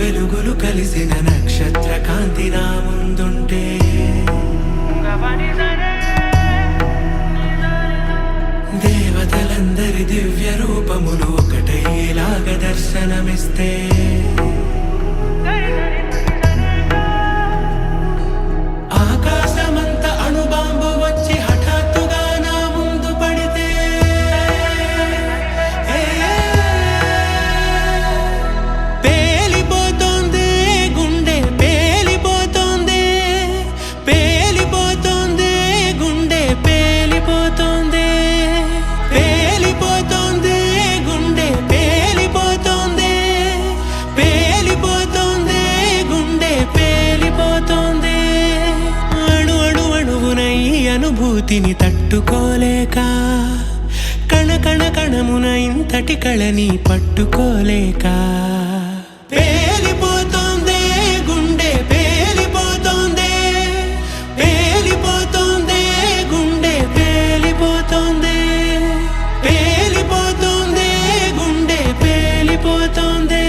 వెలుగులు కలిసిన నక్షత్ర కాంతి నా ముందుంటే దేవతలందరి దివ్య రూపములు ఒకటైలాగ దర్శనమిస్తే ఆకాశమంత అణుబాంబు వచ్చి హఠాత్తుగా నా ముందు పడితే పేలిపోతోంది గుండె, పేలిపోతోంది, పేలిపోతోంది గుండె, పేలిపోతోంది, పేలిపోతోంది గుండె, పేలిపోతోంది, పేలిపోతోంది గుండె, పేలిపోతోంది. అనుభూతిని తట్టుకోలేక కణ కణ కణమున ఇంతటి కళని పట్టుకోలేక పేలిపోతోంది గుండె, పేలిపోతోంది, పేలిపోతోంది గుండె, పేలిపోతోంది, పేలిపోతోంది గుండె, పేలిపోతోంది.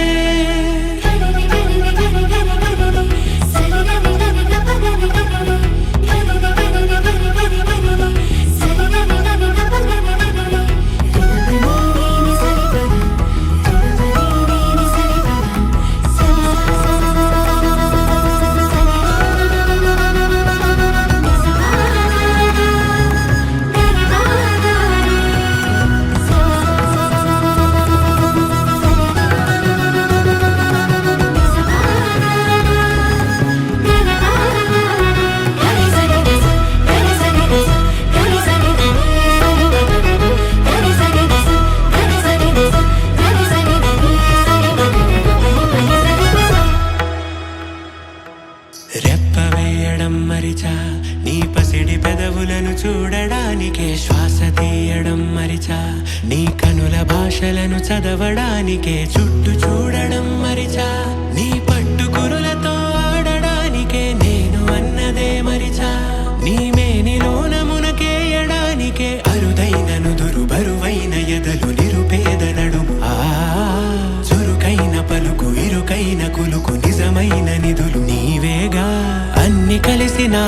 రెప్పవేయడం మరిచా నీ పసిడి పెదవులను చూడడానికే, శ్వాస తీయడం మరిచా నీ కనుల భాషలను చదవడానికే, చుట్టూ చూడడం మరిచా నీ పట్టుకురులతో ఆడడానికే, నేను అన్నదే మరిచా నీ మేనిలోన మునకేయడానికే, అరుదైన నుదురు బరువైన ఎదలు నిరుపేద నడుము, చురుకైన పలుకు ఇరుకైన కులుకు నిజమైన నిధులు నీవేగా, అన్ని కలిసి నా